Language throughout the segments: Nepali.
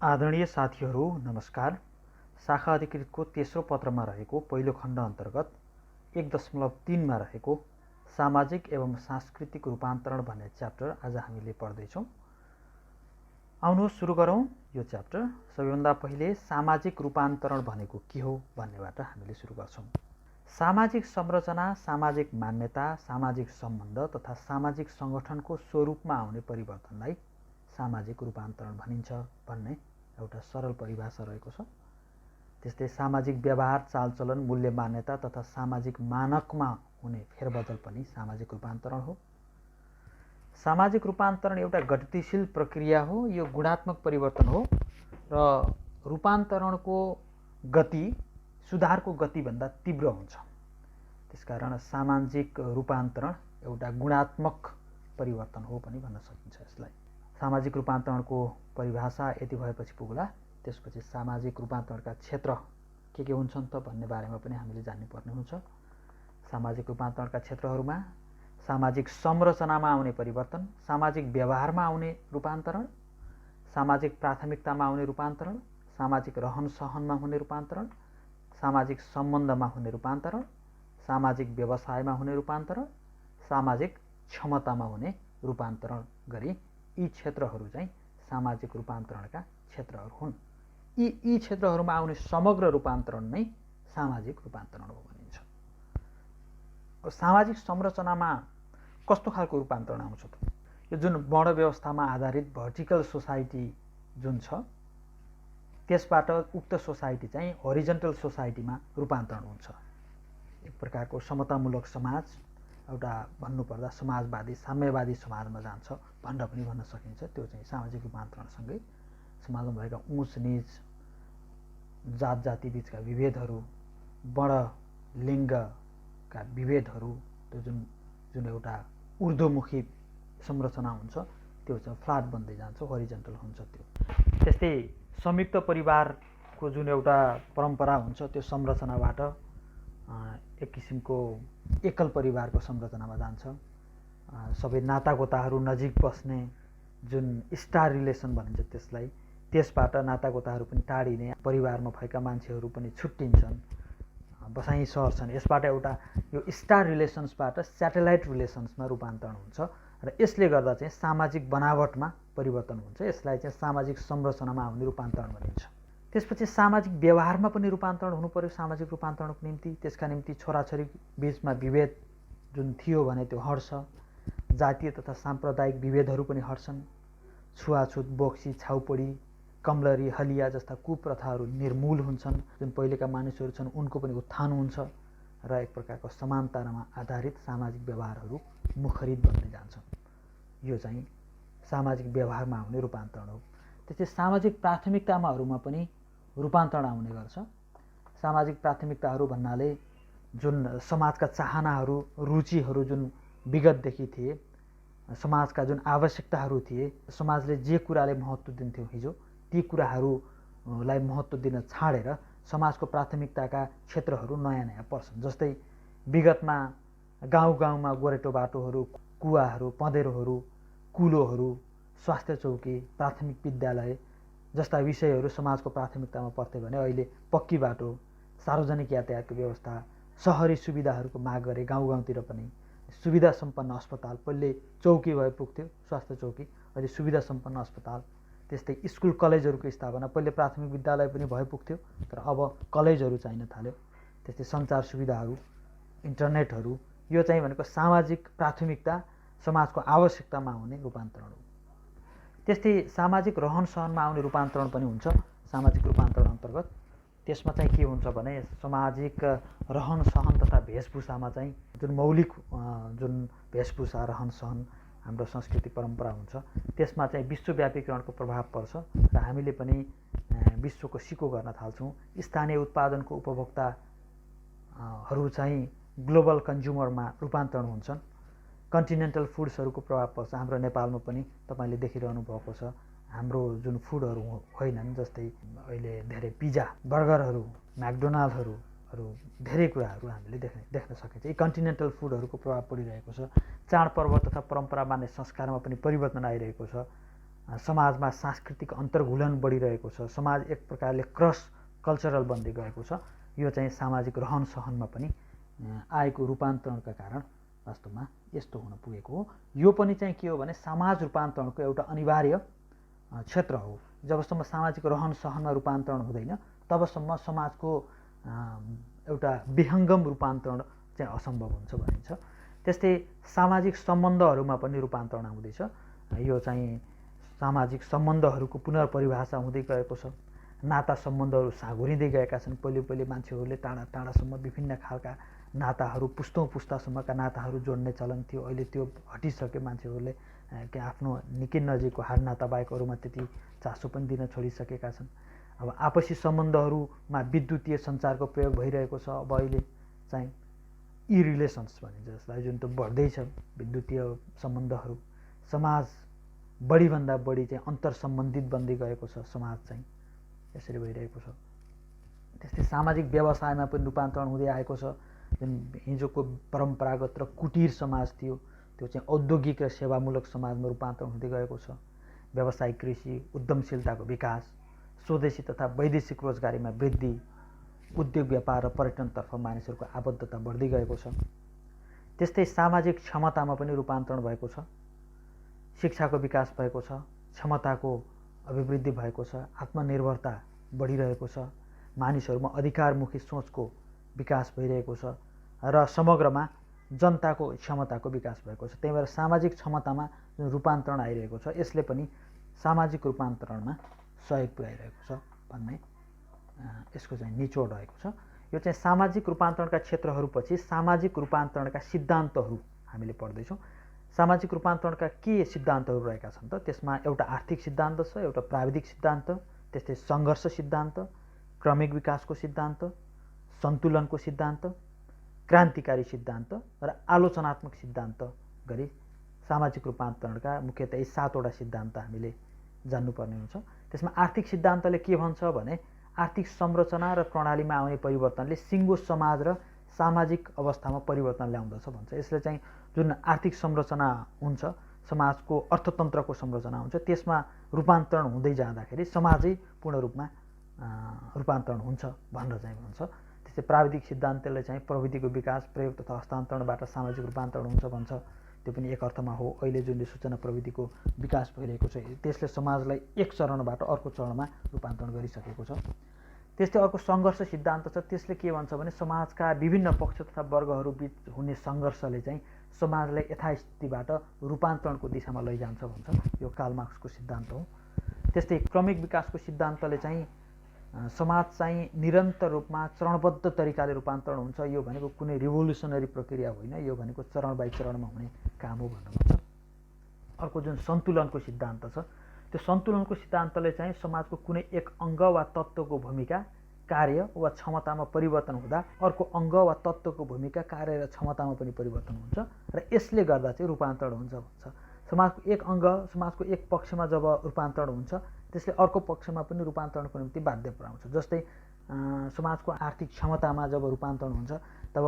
आदरणीय साथीहरू नमस्कार। शाखा अधिकृतको तेस्रो पत्रमा रहेको पहिलो खण्ड अन्तर्गत 1.3 मा रहेको सामाजिक एवं सांस्कृतिक रूपान्तरण भन्ने च्याप्टर आज हामीले पढ्दैछौँ। आउनुहोस् सुरु गरौँ यो च्याप्टर। सबैभन्दा पहिले सामाजिक रूपान्तरण भनेको के हो भन्नेबाट हामीले सुरु गर्छौँ। सामाजिक संरचना, सामाजिक मान्यता, सामाजिक सम्बन्ध तथा सामाजिक संगठनको स्वरूपमा आउने परिवर्तनलाई सामाजिक रूपान्तरण भनिन्छ भन्ने एउटा सरल परिभाषा रहेको छ। त्यस्तै सामाजिक व्यवहार, चालचलन, मूल्य, मान्यता तथा सामाजिक मानकमा हुने फेरबदल पनि सामाजिक रूपान्तरण हो। सामाजिक रूपान्तरण एउटा गतिशील प्रक्रिया हो। यो गुणात्मक परिवर्तन हो र रूपान्तरणको गति सुधारको गतिभन्दा तीव्र हुन्छ। त्यसकारण सामाजिक रूपान्तरण एउटा गुणात्मक परिवर्तन हो पनि भन्न सकिन्छ। यसलाई सामाजिक रूपान्तरणको परिभाषा यति भएपछि पुग्ला। त्यसपछि सामाजिक रूपान्तरणका क्षेत्र के हुन्छन् त भन्ने बारेमा पनि हामीले जान्नुपर्ने हुन्छ। सामाजिक रूपान्तरणका क्षेत्रहरूमा सामाजिक संरचनामा आउने परिवर्तन, सामाजिक व्यवहारमा आउने रूपान्तरण, सामाजिक प्राथमिकतामा आउने रूपान्तरण, सामाजिक रहन सहनमा हुने रूपान्तरण, सामाजिक सम्बन्धमा हुने रूपान्तरण, सामाजिक व्यवसायमा हुने रूपान्तरण, सामाजिक क्षमतामा हुने रूपान्तरण गरी यी क्षेत्रहरू चाहिँ सामाजिक रूपान्तरणका क्षेत्रहरू हुन्। यी क्षेत्रहरूमा आउने समग्र रूपान्तरण नै सामाजिक रूपान्तरण हो भनिन्छ। सामाजिक संरचनामा कस्तो खालको रूपान्तरण आउँछ त? यो जुन वर्ण व्यवस्थामा आधारित भर्टिकल सोसाइटी जुन छ त्यसबाट उक्त सोसाइटी चाहिँ होरिजन्टल सोसाइटीमा रूपान्तरण हुन्छ। एक प्रकारको समतामूलक समाज, एउटा भन्नुपर्दा समाजवादी साम्यवादी समाजमा जान्छ भनेर पनि भन्न सकिन्छ। त्यो चाहिँ सामाजिक रूपान्तरणसँगै समाजमा भएका उच नीच, जात जाति बीचका विभेदहरू, वर्ण लिङ्गका विभेदहरू, त्यो जुन एउटा ऊर्ध्वमुखी संरचना हुन्छ त्यो चाहिँ फ्ल्याट बन्दै जान्छ, होरिजन्टल हुन्छ त्यो। त्यस्तै संयुक्त परिवारको जुन एउटा परम्परा हुन्छ त्यो संरचनाबाट एक किसिमको एकल परिवारको संरचनामा जान्छ। सबै नातागोताहरू नजिक बस्ने जुन स्टार रिलेसन भनिन्छ त्यसलाई, त्यसबाट नातागोताहरू पनि टाढिने, परिवारमा भएका मान्छेहरू पनि छुट्टिन्छन्, बसाइँ सर्छन्। यसबाट एउटा यो स्टार रिलेसन्सबाट स्याटेलाइट रिलेसन्समा रूपान्तरण हुन्छ र यसले गर्दा चाहिँ सामाजिक बनावटमा परिवर्तन हुन्छ। यसलाई चाहिँ सामाजिक संरचनामा आउने रूपान्तरण भनिन्छ। त्यसपछि सामाजिक व्यवहारमा पनि रूपान्तरण हुनु पर्यो सामाजिक रूपान्तरणको निम्ति। त्यसका निम्ति छोराछोरी बीचमा विभेद जुन थियो भने त्यो हट्छ, जातीय तथा साम्प्रदायिक विभेदहरू पनि हट्छन्, छुवाछुत, बोक्सी, छाउपडी, कमलरी, हलिया जस्ता कुप्रथाहरू निर्मूल हुन्छन्। जुन पहिलेका मानिसहरू छन् उनको पनि उत्थान हुन्छ र एक प्रकारको समानतामा आधारित सामाजिक व्यवहारहरू मुखरित बन्दै जान्छन्। यो चाहिँ सामाजिक व्यवहारमा आउने रूपान्तरण हो। त्यस्तै सामाजिक प्राथमिकतामाहरूमा पनि रूपान्तरण आउने गर्छ। सामाजिक प्राथमिकताहरू भन्नाले जुन समाजका चाहनाहरू, रुचिहरू जुन विगतदेखि थिए, समाजका जुन आवश्यकताहरू थिए, समाजले जे कुराले महत्त्व दिन्थ्यो हिजो ती कुराहरूलाई महत्त्व दिन छाडेर समाजको प्राथमिकताका क्षेत्रहरू नयाँ नयाँ पर्छन्। जस्तै विगतमा गाउँ गाउँमा गोरेटो बाटोहरू, कुवाहरू, पँधेरोहरू, कुलोहरू, स्वास्थ्य चौकी, प्राथमिक विद्यालय जस्ता विषयहरू समाजको प्राथमिकतामा पर्थे भने अहिले पक्की बाटो, सार्वजनिक यातायातको व्यवस्था, सहरी सुविधाहरूको माग गरे। गाउँ गाउँतिर पनि सुविधा सम्पन्न अस्पताल, पहिले चौकी भए पुग्थ्यो स्वास्थ्य चौकी, अहिले सुविधा सम्पन्न अस्पताल। त्यस्तै स्कुल कलेजहरूको स्थापना, पहिले प्राथमिक विद्यालय पनि भए पुग्थ्यो तर अब कलेजहरू चाहिन थाल्यो। त्यस्तै सञ्चार सुविधाहरू, इन्टरनेटहरू, यो चाहिँ भनेको सामाजिक प्राथमिकता, समाजको आवश्यकतामा आउने रूपान्तरण हो। त्यस्तै सामाजिक रहन सहनमा आउने रूपान्तरण पनि हुन्छ सामाजिक रूपान्तरण अन्तर्गत। त्यसमा चाहिँ के हुन्छ भने सामाजिक रहन सहन तथा वेशभूषामा चाहिँ जुन मौलिक जुन वेशभूषा, रहन सहन हाम्रो संस्कृति परम्परा हुन्छ त्यसमा चाहिँ विश्वव्यापीकरणको प्रभाव पर्छ र हामीले पनि विश्वको सिको गर्न थाल्छौँ। स्थानीय उत्पादनको उपभोक्ताहरू चाहिँ ग्लोबल कन्ज्युमरमा रूपान्तरण हुन्छन्। कन्टिनेन्टल फुड्सहरूको प्रभाव पर्छ। हाम्रो नेपालमा पनि तपाईँले देखिरहनु भएको छ हाम्रो जुन फुडहरू होइनन्, जस्तै अहिले धेरै पिज्जा, बर्गरहरू, म्याकडोनाल्डहरू, धेरै कुराहरू हामीले देख्न सकिन्छ। यी कन्टिनेन्टल फुडहरूको प्रभाव पडिरहेको छ। चाडपर्व तथा परम्परा मान्ने संस्कारमा पनि परिवर्तन आइरहेको छ। समाजमा सांस्कृतिक अन्तर्घुलन बढिरहेको छ, समाज एक प्रकारले क्रस कल्चरल बन्दै गएको छ। यो चाहिँ सामाजिक रहन सहनमा पनि आएको रूपान्तरणका कारण वास्तवमा यस्तो हुन पुगेको हो। यो पनि चाहिँ के हो भने समाज रूपान्तरणको एउटा अनिवार्य क्षेत्र हो। जबसम्म सामाजिक रहन सहनमा रूपान्तरण हुँदैन तबसम्म समाजको एउटा विहङ्गम रूपान्तरण चाहिँ असम्भव हुन्छ भनिन्छ। त्यस्तै सामाजिक सम्बन्धहरूमा पनि रूपान्तरण आउँदैछ। यो चाहिँ सामाजिक सम्बन्धहरूको पुनर्परिभाषा हुँदै गएको छ। नाता सम्बन्धहरू साँघुरिँदै गएका छन्। पहिले मान्छेहरूले टाढा टाढासम्म विभिन्न खालका नाताहरू, पुस्तौँ पुस्तासम्मका नाताहरू जोड्ने चलन थियो। अहिले त्यो हटिसक्यो। मान्छेहरूले के आफ्नो निकै नजिकको हाडनाता बाहेक अरूमा त्यति चासो पनि दिन छोडिसकेका छन्। अब आपसी सम्बन्धहरूमा विद्युतीय सञ्चारको प्रयोग भइरहेको छ। अब अहिले चाहिँ ई रिलेसन्स भनिन्छ जसलाई, जुन त बढ्दैछ विद्युतीय सम्बन्धहरू। समाज बढीभन्दा बढी चाहिँ अन्तर सम्बन्धित बन्दै गएको छ। समाज चाहिँ यसरी भइरहेको छ। त्यस्तै सामाजिक व्यवसायमा पनि रूपान्तरण हुँदै आएको छ। जुन हिजोको परम्परागत र कुटीर समाज थियो त्यो चाहिँ औद्योगिक र सेवामूलक समाजमा रूपान्तरण हुँदै गएको छ। व्यावसायिक कृषि, उद्यमशीलताको विकास, स्वदेशी तथा वैदेशिक रोजगारीमा वृद्धि, उद्योग व्यापार र पर्यटनतर्फ मानिसहरूको आबद्धता बढ्दै गएको छ। त्यस्तै सामाजिक क्षमतामा पनि रूपान्तरण भएको छ। शिक्षाको विकास भएको छ, क्षमताको अभिवृद्धि भएको छ, आत्मनिर्भरता बढिरहेको छ, मानिसहरूमा अधिकारमुखी सोचको विकास भइरहेको छ र समग्रमा जनताको क्षमताको विकास भएको छ। त्यही भएर सामाजिक क्षमतामा जुन रूपान्तरण आइरहेको छ यसले पनि सामाजिक रूपान्तरणमा सहयोग पुर्याइरहेको छ भन्ने यसको चाहिँ निचोड रहेको छ। यो चाहिँ सामाजिक रूपान्तरणका क्षेत्रहरूपछि सामाजिक रूपान्तरणका सिद्धान्तहरू हामीले पढ्दैछौँ। सामाजिक रूपान्तरणका के सिद्धान्तहरू रहेका छन् त? त्यसमा एउटा आर्थिक सिद्धान्त छ, एउटा प्राविधिक सिद्धान्त, त्यस्तै सङ्घर्ष सिद्धान्त, क्रमिक विकासको सिद्धान्त, सन्तुलनको सिद्धान्त, क्रान्तिकारी सिद्धान्त र आलोचनात्मक सिद्धान्त गरी सामाजिक रूपान्तरणका मुख्यतः यी 7 वटा सिद्धान्त हामीले जान्नुपर्ने हुन्छ। त्यसमा आर्थिक सिद्धान्तले के भन्छ भने आर्थिक संरचना र प्रणालीमा आउने परिवर्तनले सिङ्गो समाज र सामाजिक अवस्थामा परिवर्तन ल्याउँदछ भन्छ। यसले चाहिँ जुन आर्थिक संरचना हुन्छ, समाजको अर्थतन्त्रको संरचना हुन्छ, त्यसमा रूपान्तरण हुँदै जाँदाखेरि समाजै पूर्ण रूपमा रूपान्तरण हुन्छ भनेर चाहिँ भन्छ। त्यस्तै प्राविधिक सिद्धान्तले चाहिँ प्रविधिको विकास, प्रयोग तथा हस्तान्तरणबाट सामाजिक रूपान्तरण हुन्छ भन्छ। त्यो पनि एक अर्थमा हो। अहिले जुन सूचना प्रविधिको विकास भइरहेको छ त्यसले समाजलाई एक चरणबाट अर्को चरणमा रूपान्तरण गरिसकेको छ। त्यस्तै अर्को सङ्घर्ष सिद्धान्त छ। त्यसले के भन्छ भने समाजका विभिन्न पक्ष तथा वर्गहरू बीच हुने सङ्घर्षले चाहिँ समाजलाई यथास्थितिबाट रूपान्तरणको दिशामा लैजान्छ भन्छ। यो कार्ल मार्क्सको सिद्धान्त हो। त्यस्तै क्रमिक विकासको सिद्धान्तले चाहिँ समाज चाहिँ निरन्तर रूपमा चरणबद्ध तरिकाले रूपान्तरण हुन्छ। यो भनेको कुनै रिभोल्युसनरी प्रक्रिया होइन, यो भनेको चरण बाई चरणमा हुने काम हो भन्नु भन्छ। अर्को जुन सन्तुलनको सिद्धान्त छ, त्यो सन्तुलनको सिद्धान्तले चाहिँ समाजको कुनै एक अङ्ग वा तत्त्वको भूमिका, कार्य वा क्षमतामा परिवर्तन हुँदा अर्को अङ्ग वा तत्त्वको भूमिका, कार्य र क्षमतामा पनि परिवर्तन हुन्छ र यसले गर्दा चाहिँ रूपान्तरण हुन्छ भन्छ। समाजको एक अङ्ग, समाजको एक पक्षमा जब रूपान्तरण हुन्छ त्यसले अर्को पक्षमा पनि रूपान्तरणको निम्ति बाध्य पुर्याउँछ। जस्तै समाजको आर्थिक क्षमतामा जब रूपान्तरण हुन्छ तब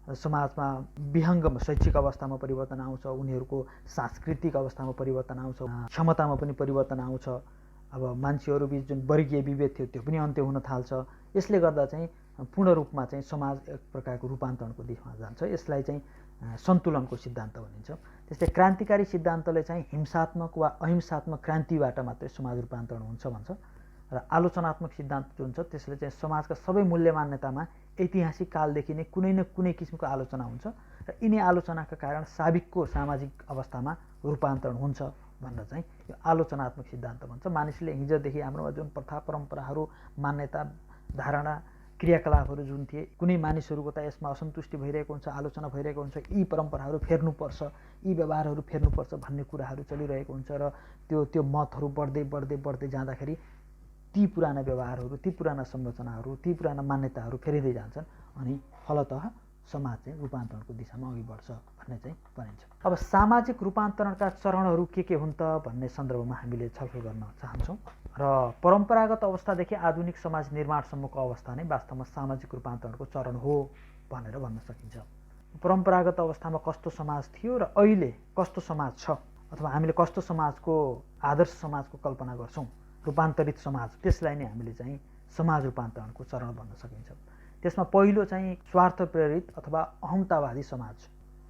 समाजमा विहङ्गम शैक्षिक अवस्थामा परिवर्तन आउँछ, उनीहरूको सांस्कृतिक अवस्थामा परिवर्तन आउँछ, क्षमतामा पनि परिवर्तन आउँछ। अब मान्छेहरू बिच जुन वर्गीय विभेद थियो त्यो पनि अन्त्य हुन थाल्छ। यसले गर्दा चाहिँ पूर्ण रूपमा चाहिँ समाज एक प्रकारको रूपान्तरणको दिशामा जान्छ। यसलाई चाहिँ सन्तुलनको सिद्धान्त भनिन्छ। त्यस्तै क्रान्तिकारी सिद्धान्तले चाहिँ हिंसात्मक वा अहिंसात्मक क्रान्तिबाट मात्रै समाज रूपान्तरण हुन्छ भन्छ। र आलोचनात्मक सिद्धान्त जुन छ त्यसले चाहिँ समाजका सबै मूल्य मान्यतामा ऐतिहासिक कालदेखि नै कुनै न कुनै किसिमको आलोचना हुन्छ र यिनै आलोचनाका कारण साबिकको सामाजिक अवस्थामा रूपान्तरण हुन्छ भनेर चाहिँ यो आलोचनात्मक सिद्धान्त भन्छ। मानिसले हिजोदेखि हाम्रोमा जुन प्रथा परम्पराहरू, मान्यता, धारणा, क्रियाकलापहरू जुन थिए, कुनै मानिसहरूको त यसमा असन्तुष्टि भइरहेको हुन्छ, आलोचना भइरहेको हुन्छ, यी परम्पराहरू फेर्नुपर्छ, यी व्यवहारहरू फेर्नुपर्छ भन्ने कुराहरू चलिरहेको हुन्छ र त्यो मतहरू बढ्दै जाँदाखेरि ती पुराना व्यवहारहरू, ती पुराना संरचनाहरू, ती पुराना मान्यताहरू फेरिँदै जान्छन् अनि फलतः समाज चाहिँ रूपान्तरणको दिशामा अघि बढ्छ भन्ने चाहिँ भनिन्छ। अब सामाजिक रूपान्तरणका चरणहरू के हुन् त भन्ने सन्दर्भमा हामीले छलफल गर्न चाहन्छौँ र परम्परागत अवस्थादेखि आधुनिक समाज निर्माणसम्मको अवस्था नै वास्तवमा सामाजिक रूपान्तरणको चरण हो भनेर भन्न सकिन्छ। परम्परागत अवस्थामा कस्तो समाज थियो र अहिले कस्तो समाज छ अथवा हामीले कस्तो समाजको आदर्श समाजको कल्पना गर्छौँ, रूपान्तरित समाज, त्यसलाई नै हामीले चाहिँ समाज रूपान्तरणको चरण भन्न सकिन्छ। त्यसमा पहिलो चाहिँ स्वार्थ प्रेरित अथवा अहम्तावादी समाज।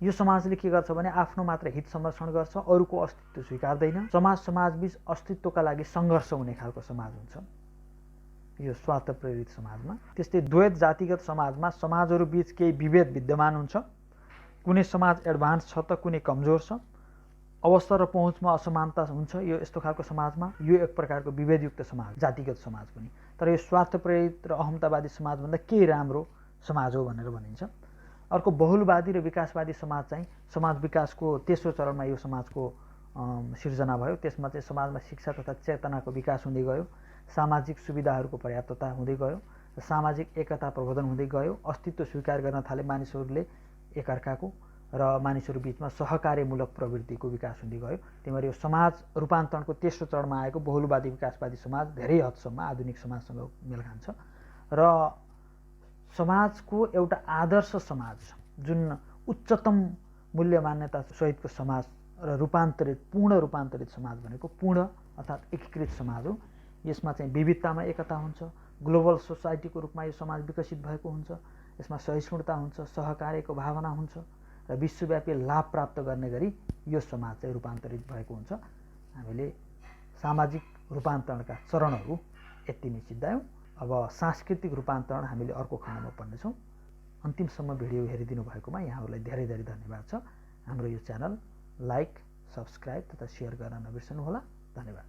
यो समाजले के गर्छ भने आफ्नो मात्र हित संरक्षण गर्छ, अरूको अस्तित्व स्वीकार्दैन। समाजबीच अस्तित्वका लागि सङ्घर्ष हुने खालको समाज हुन्छ यो स्वार्थ प्रेरित समाजमा। त्यस्तै द्वैत जातिगत समाजमा समाजहरूबीच केही विभेद विद्यमान हुन्छ। कुनै समाज एडभान्स छ त कुनै कमजोर छ, अवसर र पहुँचमा असमानता हुन्छ। यो यस्तो खालको समाजमा यो एक प्रकारको विभेदयुक्त समाज, जातिगत समाज पनि। तर यो स्वार्थ प्रेरित र अहम्तावादी समाजभन्दा केही राम्रो समाज हो भनेर भनिन्छ। अर्को बहुलवादी र विकासवादी समाज चाहिँ समाज विकासको तेस्रो चरणमा यो समाजको सिर्जना भयो। त्यसमा चाहिँ समाजमा शिक्षा तथा चेतनाको विकास हुँदै गयो, सामाजिक सुविधाहरूको पर्याप्तता हुँदै गयो, सामाजिक एकता प्रवर्धन हुँदै गयो, अस्तित्व स्वीकार गर्न थाले मानिसहरूले एकअर्काको, र मानिसहरू बीचमा सहकार्यमूलक प्रवृत्तिको विकास हुँदै गयो। त्यही भएर यो समाज रूपान्तरणको तेस्रो चरणमा आएको बहुलवादी विकासवादी समाज धेरै हदसम्म आधुनिक समाजसँग मेल खान्छ र समाजको एउटा आदर्श समाज जुन उच्चतम मूल्य मान्यता सहितको समाज र पूर्ण रूपान्तरित समाज भनेको पूर्ण अर्थात् एकीकृत समाज हो। यसमा चाहिँ विविधतामा एकता हुन्छ, ग्लोबल सोसाइटीको रूपमा यो समाज विकसित भएको हुन्छ, यसमा सहिष्णुता हुन्छ, सहकार्यको भावना हुन्छ र विश्वव्यापी लाभ प्राप्त गर्ने गरी यो समाज चाहिँ रूपान्तरित भएको हुन्छ। हामीले सामाजिक रूपान्तरणका चरणहरू यति नै सिद्धायौँ। अब सांस्कृतिक रूपान्तरण हामीले अर्को खण्डमा पढ्नेछौँ। अन्तिमसम्म भिडियो हेरिदिनु भएकोमा यहाँहरूलाई धेरै धेरै धन्यवाद छ। हाम्रो यो च्यानल लाइक, सब्सक्राइब तथा सेयर गर्न नबिर्सनुहोला। धन्यवाद।